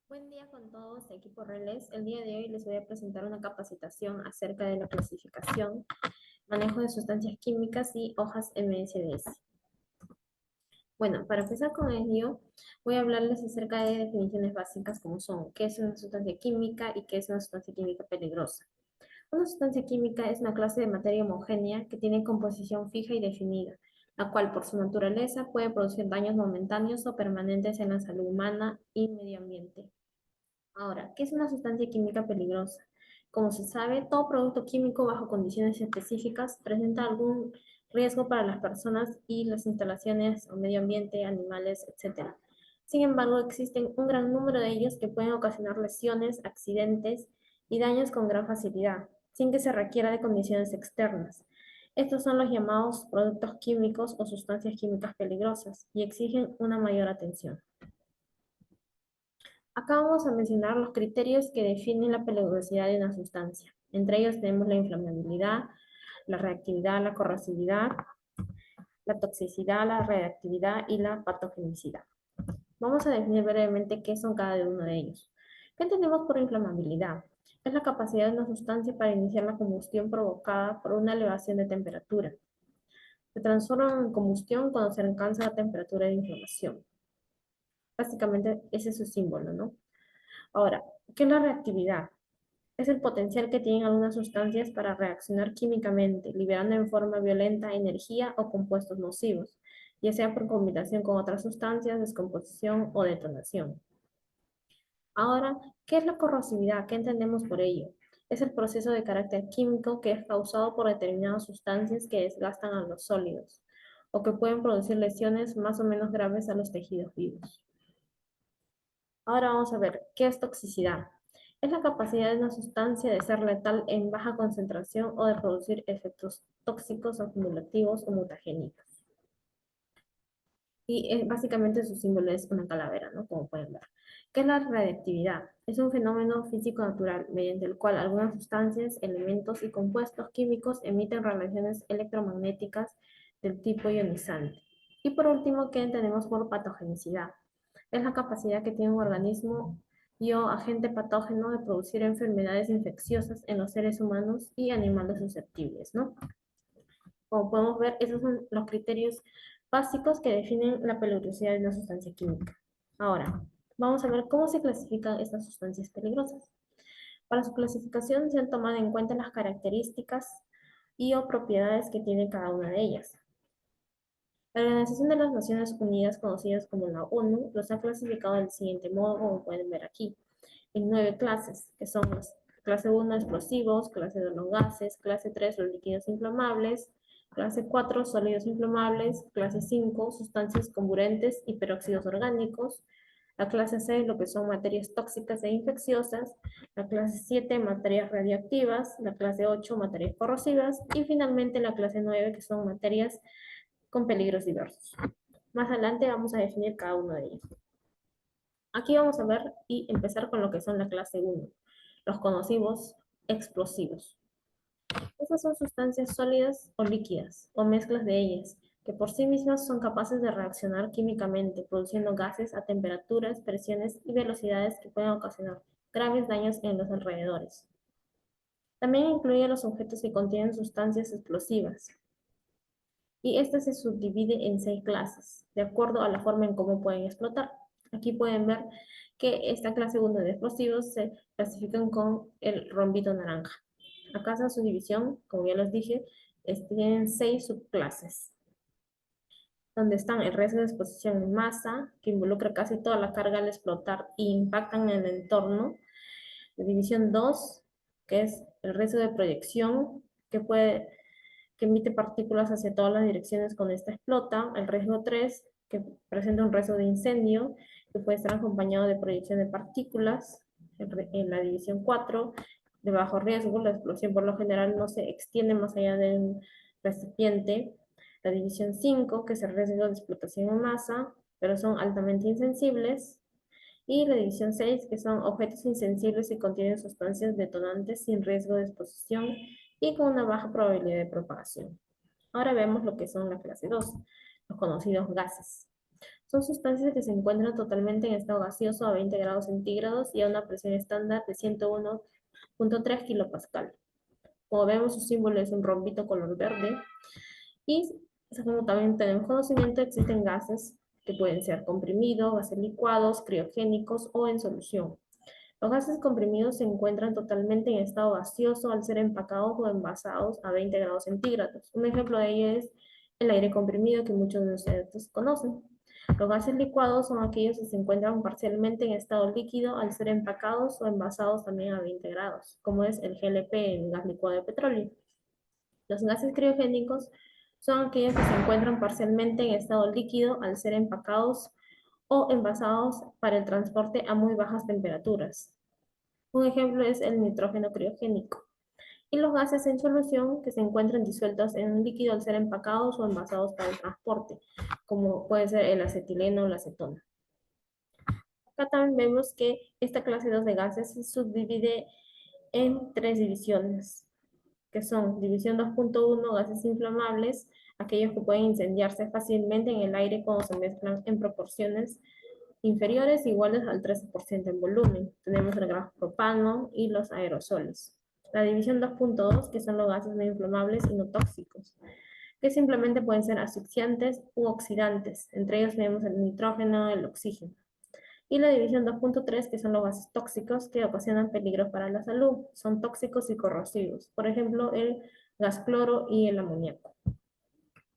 Buen día con todos, equipo Relés. El día de hoy les voy a presentar una capacitación acerca de la clasificación, manejo de sustancias químicas y hojas MSDS. Bueno, para empezar con ello, voy a hablarles acerca de definiciones básicas como son qué es una sustancia química y qué es una sustancia química peligrosa. Una sustancia química es una clase de materia homogénea que tiene composición fija y definida, la cual por su naturaleza puede producir daños momentáneos o permanentes en la salud humana y medio ambiente. Ahora, ¿qué es una sustancia química peligrosa? Como se sabe, todo producto químico bajo condiciones específicas presenta algún riesgo para las personas y las instalaciones o medio ambiente, animales, etc. Sin embargo, existen un gran número de ellos que pueden ocasionar lesiones, accidentes y daños con gran facilidad, sin que se requiera de condiciones externas. Estos son los llamados productos químicos o sustancias químicas peligrosas y exigen una mayor atención. Acá vamos a mencionar los criterios que definen la peligrosidad de una sustancia. Entre ellos tenemos la inflamabilidad, la reactividad, la corrosividad, la toxicidad, la reactividad y la patogenicidad. Vamos a definir brevemente qué son cada uno de ellos. ¿Qué entendemos por inflamabilidad? Es la capacidad de una sustancia para iniciar la combustión provocada por una elevación de temperatura. Se transforma en combustión cuando se alcanza la temperatura de inflamación. Básicamente ese es su símbolo, ¿no? Ahora, ¿qué es la reactividad? Es el potencial que tienen algunas sustancias para reaccionar químicamente, liberando en forma violenta energía o compuestos nocivos, ya sea por combinación con otras sustancias, descomposición o detonación. Ahora, ¿qué es la corrosividad? ¿Qué entendemos por ello? Es el proceso de carácter químico que es causado por determinadas sustancias que desgastan a los sólidos o que pueden producir lesiones más o menos graves a los tejidos vivos. Ahora vamos a ver, ¿qué es toxicidad? Es la capacidad de una sustancia de ser letal en baja concentración o de producir efectos tóxicos, acumulativos o mutagénicos. Y básicamente su símbolo es una calavera, ¿no? Como pueden ver. ¿Qué es la radiactividad? Es un fenómeno físico-natural mediante el cual algunas sustancias, elementos y compuestos químicos emiten radiaciones electromagnéticas del tipo ionizante. Y por último, ¿qué entendemos por patogenicidad? Es la capacidad que tiene un organismo y o agente patógeno de producir enfermedades infecciosas en los seres humanos y animales susceptibles, ¿no? Como podemos ver, esos son los criterios básicos que definen la peligrosidad de una sustancia química. Ahora, vamos a ver cómo se clasifican estas sustancias peligrosas. Para su clasificación se han tomado en cuenta las características y o propiedades que tiene cada una de ellas. La Organización de las Naciones Unidas, conocidas como la ONU, los ha clasificado del siguiente modo, como pueden ver aquí, en 9 clases, que son las clase 1, explosivos, clase 2, los gases, clase 3, los líquidos inflamables, clase 4, sólidos inflamables, clase 5, sustancias comburentes y peróxidos orgánicos, la clase 6, lo que son materias tóxicas e infecciosas, la clase 7, materias radioactivas, la clase 8, materias corrosivas, y finalmente la clase 9, que son materias con peligros diversos. Más adelante vamos a definir cada uno de ellos. Aquí vamos a ver y empezar con lo que son la clase 1, los conocidos explosivos. Estas son sustancias sólidas o líquidas, o mezclas de ellas, que por sí mismas son capaces de reaccionar químicamente, produciendo gases a temperaturas, presiones y velocidades que pueden ocasionar graves daños en los alrededores. También incluye los objetos que contienen sustancias explosivas, y esta se subdivide en 6 clases, de acuerdo a la forma en cómo pueden explotar. Aquí pueden ver que esta clase 1 de explosivos se clasifican con el rombito naranja. Acá está su división, como ya les dije, tienen 6 subclases, donde están el riesgo de exposición en masa, que involucra casi toda la carga al explotar e impactan en el entorno. La división 2, que es el riesgo de proyección, que emite partículas hacia todas las direcciones cuando esta explota. El riesgo 3, que presenta un riesgo de incendio, que puede estar acompañado de proyección de partículas. En la división 4, de bajo riesgo, la explosión por lo general no se extiende más allá del recipiente. La división 5, que es el riesgo de explotación en masa, pero son altamente insensibles. Y la división 6, que son objetos insensibles que contienen sustancias detonantes sin riesgo de exposición y con una baja probabilidad de propagación. Ahora vemos lo que son la clase 2, los conocidos gases. Son sustancias que se encuentran totalmente en estado gaseoso a 20 grados centígrados y a una presión estándar de 101,3 kilopascal. Como vemos, su símbolo es un rombito color verde. Y como también tenemos conocimiento, existen gases que pueden ser comprimidos, gases licuados, criogénicos o en solución. Los gases comprimidos se encuentran totalmente en estado gaseoso al ser empacados o envasados a 20 grados centígrados. Un ejemplo de ello es el aire comprimido que muchos de ustedes conocen. Los gases licuados son aquellos que se encuentran parcialmente en estado líquido al ser empacados o envasados también a 20 grados, como es el GLP, el gas licuado de petróleo. Los gases criogénicos son aquellos que se encuentran parcialmente en estado líquido al ser empacados o envasados para el transporte a muy bajas temperaturas. Un ejemplo es el nitrógeno criogénico. Y los gases en solución que se encuentran disueltos en un líquido al ser empacados o envasados para el transporte, como puede ser el acetileno o la acetona. Acá también vemos que esta clase 2 de gases se subdivide en tres divisiones, que son división 2.1, gases inflamables, aquellos que pueden incendiarse fácilmente en el aire cuando se mezclan en proporciones inferiores iguales al 13% en volumen. Tenemos el gas propano y los aerosoles. La división 2.2, que son los gases no inflamables y no tóxicos, que simplemente pueden ser asfixiantes u oxidantes. Entre ellos tenemos el nitrógeno, el oxígeno. Y la división 2.3, que son los gases tóxicos que ocasionan peligros para la salud. Son tóxicos y corrosivos. Por ejemplo, el gas cloro y el amoníaco.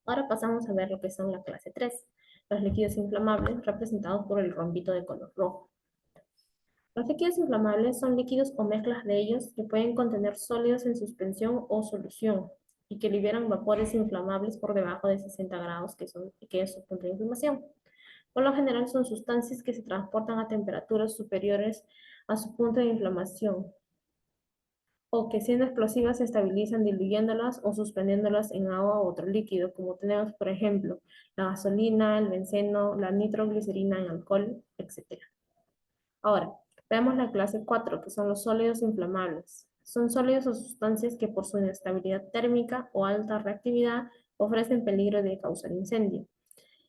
Ahora pasamos a ver lo que son la clase 3, los líquidos inflamables representados por el rombito de color rojo. Los líquidos inflamables son líquidos o mezclas de ellos que pueden contener sólidos en suspensión o solución y que liberan vapores inflamables por debajo de 60 grados, que es su punto de inflamación. Por lo general son sustancias que se transportan a temperaturas superiores a su punto de inflamación o que siendo explosivas se estabilizan diluyéndolas o suspendiéndolas en agua u otro líquido, como tenemos por ejemplo la gasolina, el benceno, la nitroglicerina en alcohol, etc. Ahora, veamos la clase 4, que son los sólidos inflamables. Son sólidos o sustancias que por su inestabilidad térmica o alta reactividad ofrecen peligro de causar incendio.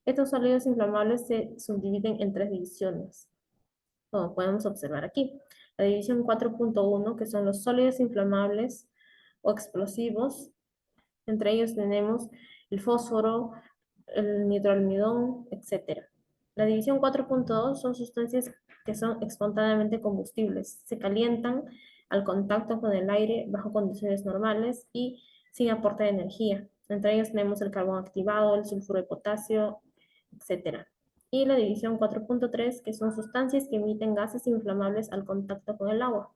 Estos sólidos inflamables se subdividen en tres divisiones, como podemos observar aquí. La división 4.1, que son los sólidos inflamables o explosivos. Entre ellos tenemos el fósforo, el nitroalmidón, etc. La división 4.2 son sustancias que son espontáneamente combustibles. Se calientan al contacto con el aire bajo condiciones normales y sin aporte de energía. Entre ellos tenemos el carbón activado, el sulfuro de potasio, etc. Y la división 4.3, que son sustancias que emiten gases inflamables al contacto con el agua.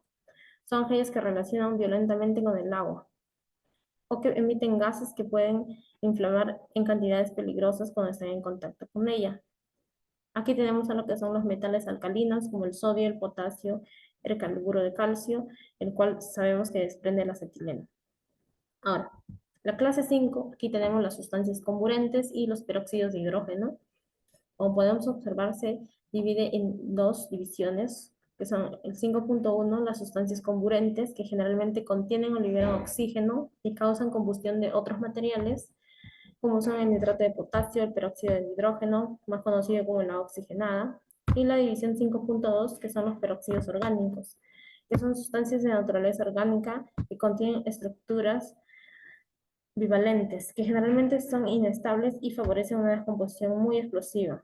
Son aquellas que relacionan violentamente con el agua o que emiten gases que pueden inflamar en cantidades peligrosas cuando están en contacto con ella. Aquí tenemos a lo que son los metales alcalinos, como el sodio, el potasio, el carburo de calcio, el cual sabemos que desprende la acetileno. Ahora, la clase 5, aquí tenemos las sustancias comburentes y los peróxidos de hidrógeno. Como podemos observar, se divide en dos divisiones, que son el 5.1, las sustancias comburentes, que generalmente contienen o liberan oxígeno y causan combustión de otros materiales, como son el nitrato de potasio, el peróxido de hidrógeno, más conocido como la oxigenada, y la división 5.2, que son los peróxidos orgánicos, que son sustancias de naturaleza orgánica que contienen estructuras bivalentes, que generalmente son inestables y favorecen una descomposición muy explosiva.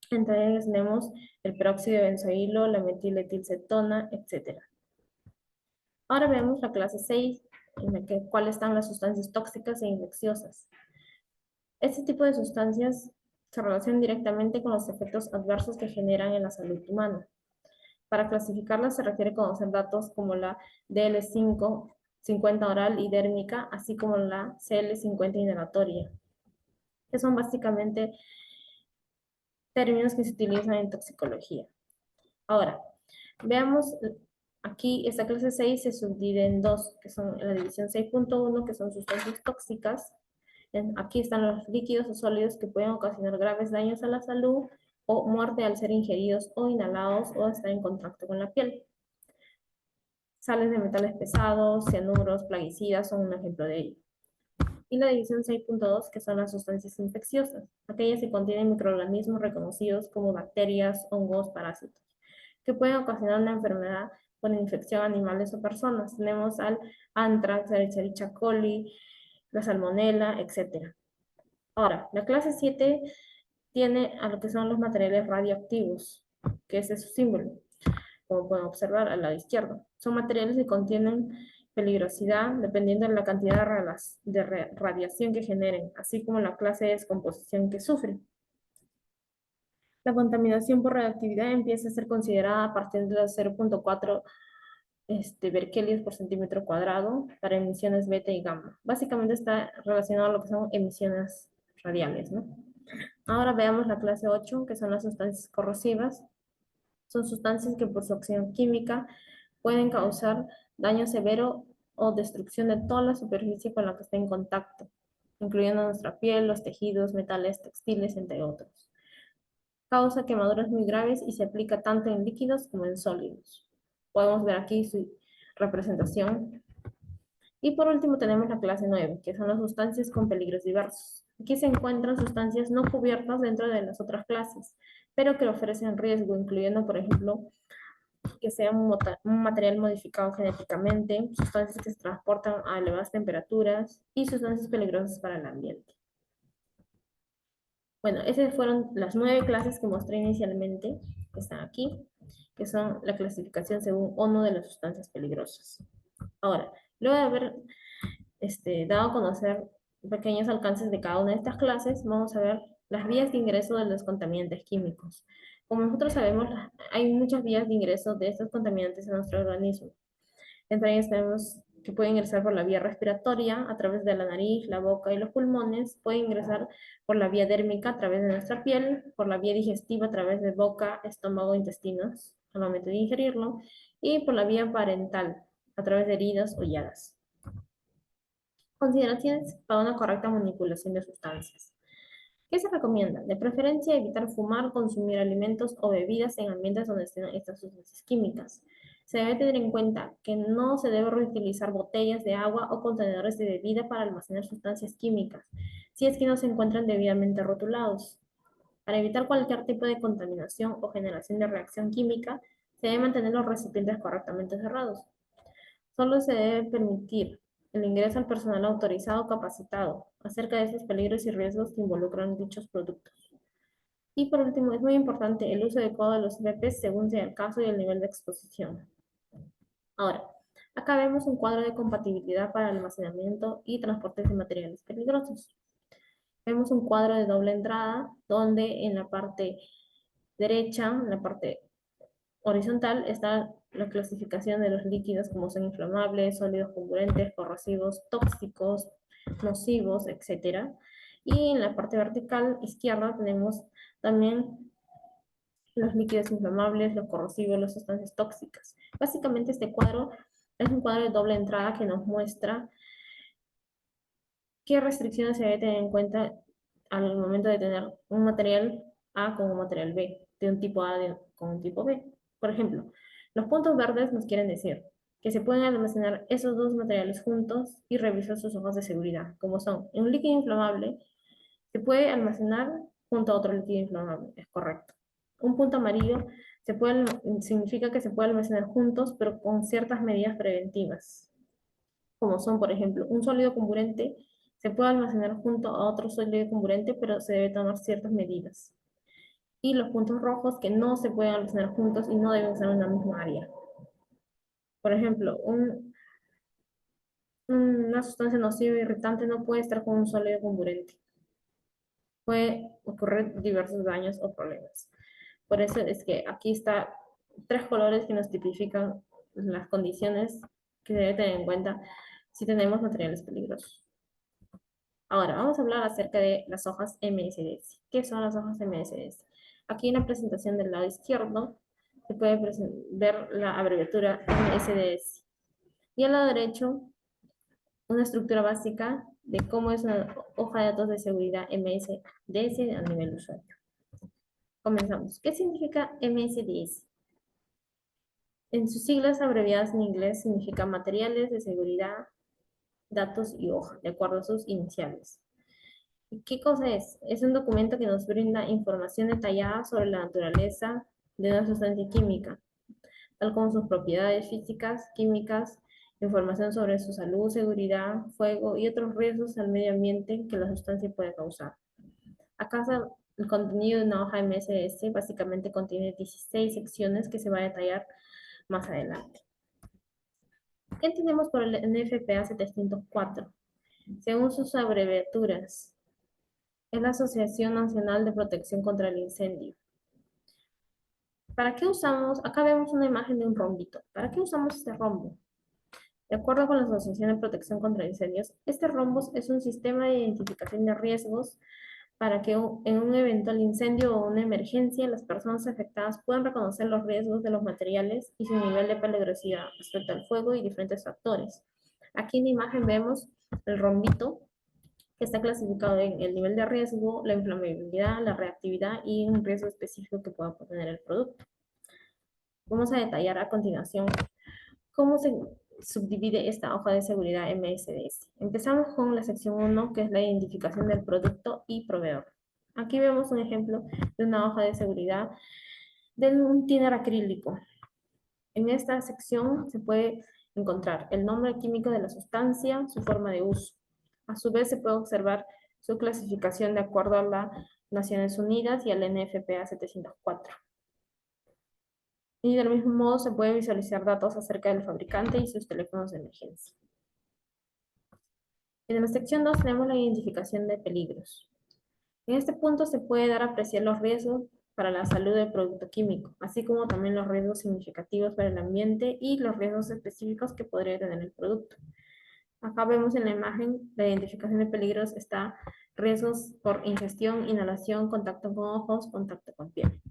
Entre ellos tenemos el peróxido de benzoilo, la metiletilcetona, etc. Ahora veamos la clase 6, en la que cuáles están las sustancias tóxicas e infecciosas. Este tipo de sustancias se relacionan directamente con los efectos adversos que generan en la salud humana. Para clasificarlas se requiere conocer datos como la DL5, 50 oral y dérmica, así como la CL50 inhalatoria, que son básicamente términos que se utilizan en toxicología. Ahora, veamos aquí, esta clase 6 se subdivide en dos, que son la división 6.1, que son sustancias tóxicas. Aquí están los líquidos o sólidos que pueden ocasionar graves daños a la salud o muerte al ser ingeridos o inhalados o estar en contacto con la piel. Sales de metales pesados, cianuros, plaguicidas son un ejemplo de ello. Y la división 6.2, que son las sustancias infecciosas, aquellas que contienen microorganismos reconocidos como bacterias, hongos, parásitos, que pueden ocasionar una enfermedad por infección a animales o personas. Tenemos al anthrax, el Escherichia coli, la salmonela, etc. Ahora, la clase 7 tiene a lo que son los materiales radioactivos, que ese es su símbolo, como pueden observar al lado izquierdo. Son materiales que contienen peligrosidad dependiendo de la cantidad de radiación que generen, así como la clase de descomposición que sufren. La contaminación por radioactividad empieza a ser considerada a partir de los 0.4 berkelios por centímetro cuadrado para emisiones beta y gamma. Básicamente está relacionado a lo que son emisiones radiales, ¿no? Ahora veamos la clase 8, que son las sustancias corrosivas. Son sustancias que por su acción química pueden causar daño severo o destrucción de toda la superficie con la que esté en contacto, incluyendo nuestra piel, los tejidos, metales, textiles, entre otros. Causa quemaduras muy graves y se aplica tanto en líquidos como en sólidos. Podemos ver aquí su representación. Y por último tenemos la clase 9, que son las sustancias con peligros diversos. Aquí se encuentran sustancias no cubiertas dentro de las otras clases, pero que ofrecen riesgo, incluyendo, por ejemplo, que sea un material modificado genéticamente, sustancias que se transportan a elevadas temperaturas y sustancias peligrosas para el ambiente. Bueno, esas fueron las 9 clases que mostré inicialmente, que están aquí, que son la clasificación según ONU de las sustancias peligrosas. Ahora, luego de haber dado a conocer pequeños alcances de cada una de estas clases, vamos a ver las vías de ingreso de los contaminantes químicos. Como nosotros sabemos, hay muchas vías de ingreso de estos contaminantes en nuestro organismo. Entre ellas tenemos que puede ingresar por la vía respiratoria, a través de la nariz, la boca y los pulmones, puede ingresar por la vía dérmica, a través de nuestra piel, por la vía digestiva, a través de boca, estómago, intestinos, al momento de ingerirlo, y por la vía parental, a través de heridas o llagas. Consideraciones para una correcta manipulación de sustancias. ¿Qué se recomienda? De preferencia, evitar fumar, consumir alimentos o bebidas en ambientes donde estén estas sustancias químicas. Se debe tener en cuenta que no se debe reutilizar botellas de agua o contenedores de bebida para almacenar sustancias químicas, si es que no se encuentran debidamente rotulados. Para evitar cualquier tipo de contaminación o generación de reacción química, se debe mantener los recipientes correctamente cerrados. Solo se debe permitir el ingreso al personal autorizado o capacitado acerca de estos peligros y riesgos que involucran dichos productos. Y por último, es muy importante el uso adecuado de los BPs según sea el caso y el nivel de exposición. Ahora, acá vemos un cuadro de compatibilidad para almacenamiento y transporte de materiales peligrosos. Vemos un cuadro de doble entrada donde en la parte derecha, en la parte horizontal, está la clasificación de los líquidos como son inflamables, sólidos comburentes, corrosivos, tóxicos, nocivos, etc. Y en la parte vertical izquierda tenemos también los líquidos inflamables, los corrosivos, las sustancias tóxicas. Básicamente este cuadro es un cuadro de doble entrada que nos muestra qué restricciones se debe tener en cuenta al momento de tener un material A con un material B, de un tipo A con un tipo B. Por ejemplo, los puntos verdes nos quieren decir que se pueden almacenar esos dos materiales juntos y revisar sus hojas de seguridad, como son un líquido inflamable, se puede almacenar junto a otro líquido inflamable, es correcto. Un punto amarillo significa que se puede almacenar juntos, pero con ciertas medidas preventivas, como son, por ejemplo, un sólido comburente se puede almacenar junto a otro sólido comburente, pero se debe tomar ciertas medidas. Y los puntos rojos que no se pueden almacenar juntos y no deben estar en la misma área. Por ejemplo, una sustancia nociva e irritante no puede estar con un sólido comburente. Puede ocurrir diversos daños o problemas. Por eso es que aquí está 3 colores que nos tipifican las condiciones que se debe tener en cuenta si tenemos materiales peligrosos. Ahora, vamos a hablar acerca de las hojas MSDS. ¿Qué son las hojas MSDS? Aquí en la presentación del lado izquierdo se puede ver la abreviatura MSDS. Y al lado derecho, una estructura básica de cómo es una hoja de datos de seguridad MSDS a nivel usuario. Comenzamos. ¿Qué significa MSDS? En sus siglas abreviadas en inglés significa materiales de seguridad datos y hoja, de acuerdo a sus iniciales. ¿Qué cosa es? Es un documento que nos brinda información detallada sobre la naturaleza de una sustancia química, tal como sus propiedades físicas, químicas, información sobre su salud, seguridad, fuego y otros riesgos al medio ambiente que la sustancia puede causar. Acá el contenido de una hoja MSS básicamente contiene 16 secciones que se va a detallar más adelante. ¿Qué entendemos por el NFPA 704? Según sus abreviaturas, es la Asociación Nacional de Protección contra el Incendio. ¿Para qué usamos? Acá vemos una imagen de un rombito. ¿Para qué usamos este rombo? De acuerdo con la Asociación de Protección contra Incendios, este rombo es un sistema de identificación de riesgos para que en un eventual incendio o una emergencia las personas afectadas puedan reconocer los riesgos de los materiales y su nivel de peligrosidad respecto al fuego y diferentes factores. Aquí en la imagen vemos el rombito que está clasificado en el nivel de riesgo, la inflamabilidad, la reactividad y un riesgo específico que pueda tener el producto. Vamos a detallar a continuación cómo se subdivide esta hoja de seguridad MSDS. Empezamos con la sección 1, que es la identificación del producto y proveedor. Aquí vemos un ejemplo de una hoja de seguridad de un thinner acrílico. En esta sección se puede encontrar el nombre químico de la sustancia, su forma de uso. A su vez se puede observar su clasificación de acuerdo a las Naciones Unidas y al NFPA 704. Y del mismo modo se puede visualizar datos acerca del fabricante y sus teléfonos de emergencia. En la sección 2 tenemos la identificación de peligros. En este punto se puede dar a apreciar los riesgos para la salud del producto químico, así como también los riesgos significativos para el ambiente y los riesgos específicos que podría tener el producto. Acá vemos en la imagen la identificación de peligros está riesgos por ingestión, inhalación, contacto con ojos, contacto con piel.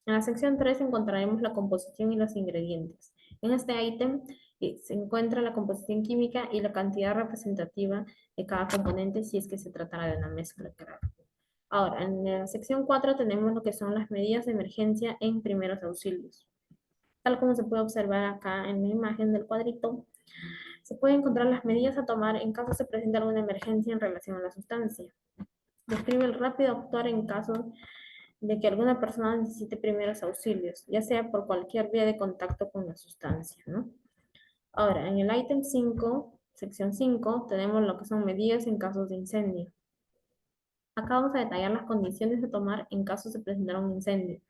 En la sección 3 encontraremos la composición y los ingredientes. En este ítem se encuentra la composición química y la cantidad representativa de cada componente si es que se tratara de una mezcla, claro. Ahora, en la sección 4 tenemos lo que son las medidas de emergencia en primeros auxilios. Tal como se puede observar acá en la imagen del cuadrito, se pueden encontrar las medidas a tomar en caso se presente alguna emergencia en relación a la sustancia. Describe el rápido actuar en caso de que alguna persona necesite primeros auxilios, ya sea por cualquier vía de contacto con la sustancia, ¿no? Ahora, en el ítem 5, sección 5, tenemos lo que son medidas en casos de incendio. Acá vamos a detallar las condiciones a tomar en caso de presentar un incendio.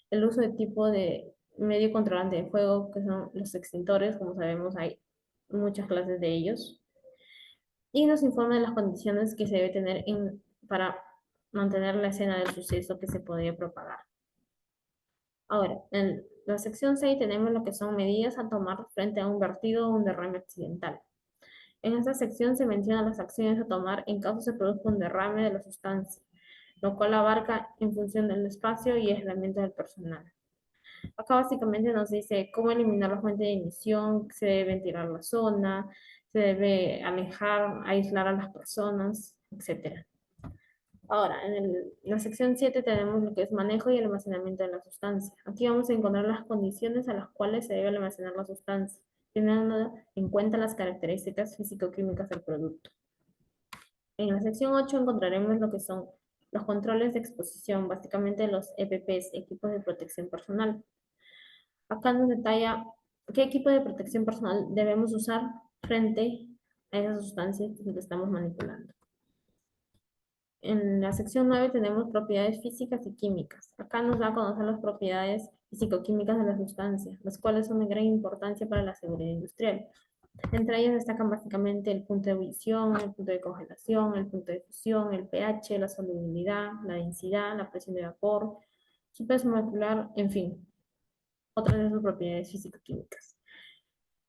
El uso de tipo de medio controlante de fuego, que son los extintores, como sabemos hay muchas clases de ellos. Y nos informa de las condiciones que se debe tener para mantener la escena del suceso que se podría propagar. Ahora, en la sección 6 tenemos lo que son medidas a tomar frente a un vertido o un derrame accidental. En esta sección se mencionan las acciones a tomar en caso se produzca un derrame de la sustancia, lo cual abarca en función del espacio y aislamiento del personal. Acá básicamente nos dice cómo eliminar la fuente de emisión, se debe ventilar la zona, se debe alejar, aislar a las personas, etc. Ahora, en la sección 7 tenemos lo que es manejo y almacenamiento de la sustancia. Aquí vamos a encontrar las condiciones a las cuales se debe almacenar la sustancia, teniendo en cuenta las características físico-químicas del producto. En la sección 8 encontraremos lo que son los controles de exposición, básicamente los EPPs, equipos de protección personal. Acá nos detalla qué equipo de protección personal debemos usar frente a esas sustancias que estamos manipulando. En la sección 9 tenemos propiedades físicas y químicas. Acá nos da a conocer las propiedades físico-químicas de la sustancia, las cuales son de gran importancia para la seguridad industrial. Entre ellas destacan básicamente el punto de ebullición, el punto de congelación, el punto de fusión, el pH, la solubilidad, la densidad, la presión de vapor, su peso molecular, en fin, otras de sus propiedades físico-químicas.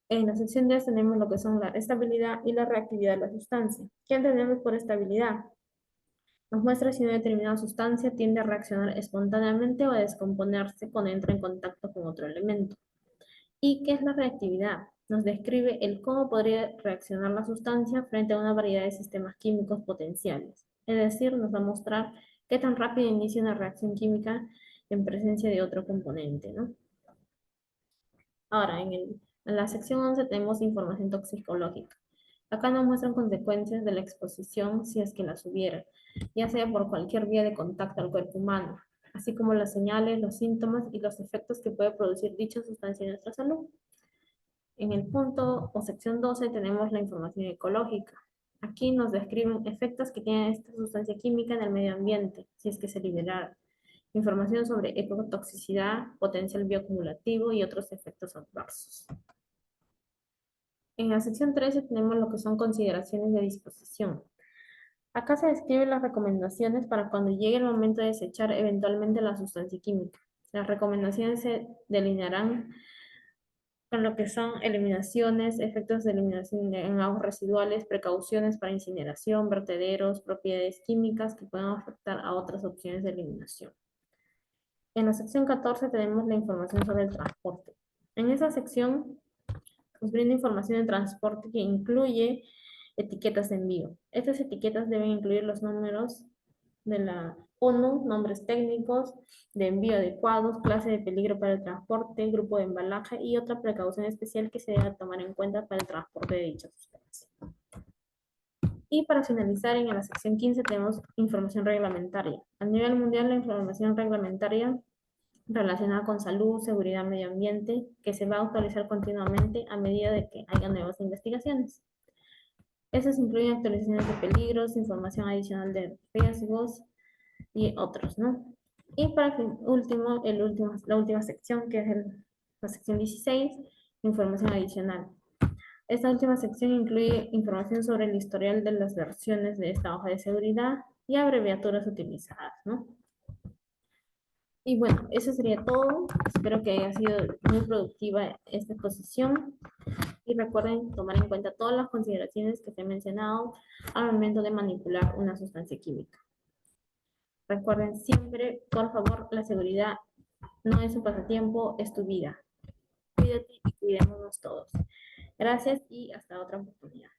En la sección 10 tenemos lo que son la estabilidad y la reactividad de la sustancia. ¿Qué entendemos por estabilidad? Nos muestra si una determinada sustancia tiende a reaccionar espontáneamente o a descomponerse cuando entra en contacto con otro elemento. ¿Y qué es la reactividad? Nos describe el cómo podría reaccionar la sustancia frente a una variedad de sistemas químicos potenciales. Es decir, nos va a mostrar qué tan rápido inicia una reacción química en presencia de otro componente, ¿no? Ahora, en la sección 11 tenemos información toxicológica. Acá nos muestran consecuencias de la exposición si es que las hubiera, ya sea por cualquier vía de contacto al cuerpo humano, así como las señales, los síntomas y los efectos que puede producir dicha sustancia en nuestra salud. En el punto o sección 12 tenemos la información ecológica. Aquí nos describen efectos que tiene esta sustancia química en el medio ambiente, si es que se liberara. Información sobre ecotoxicidad, potencial bioacumulativo y otros efectos adversos. En la sección 13 tenemos lo que son consideraciones de disposición. Acá se describen las recomendaciones para cuando llegue el momento de desechar eventualmente la sustancia química. Las recomendaciones se delinearán con lo que son eliminaciones, efectos de eliminación en aguas residuales, precauciones para incineración, vertederos, propiedades químicas que puedan afectar a otras opciones de eliminación. En la sección 14 tenemos la información sobre el transporte. En esa sección nos brinda información de transporte que incluye etiquetas de envío. Estas etiquetas deben incluir los números de la ONU, nombres técnicos de envío adecuados, clase de peligro para el transporte, grupo de embalaje y otra precaución especial que se debe tomar en cuenta para el transporte de dicha sustancia. Y para finalizar, en la sección 15 tenemos información reglamentaria. A nivel mundial, la información reglamentaria relacionada con salud, seguridad, medio ambiente, que se va a actualizar continuamente a medida de que haya nuevas investigaciones. Esas incluyen actualizaciones de peligros, información adicional de riesgos y otros, ¿no? Y para último, la última sección, que es la sección 16, información adicional. Esta última sección incluye información sobre el historial de las versiones de esta hoja de seguridad y abreviaturas utilizadas, ¿no? Y bueno, eso sería todo. Espero que haya sido muy productiva esta exposición. Y recuerden tomar en cuenta todas las consideraciones que te he mencionado al momento de manipular una sustancia química. Recuerden siempre, por favor, la seguridad no es un pasatiempo, es tu vida. Cuídate y cuidémonos todos. Gracias y hasta otra oportunidad.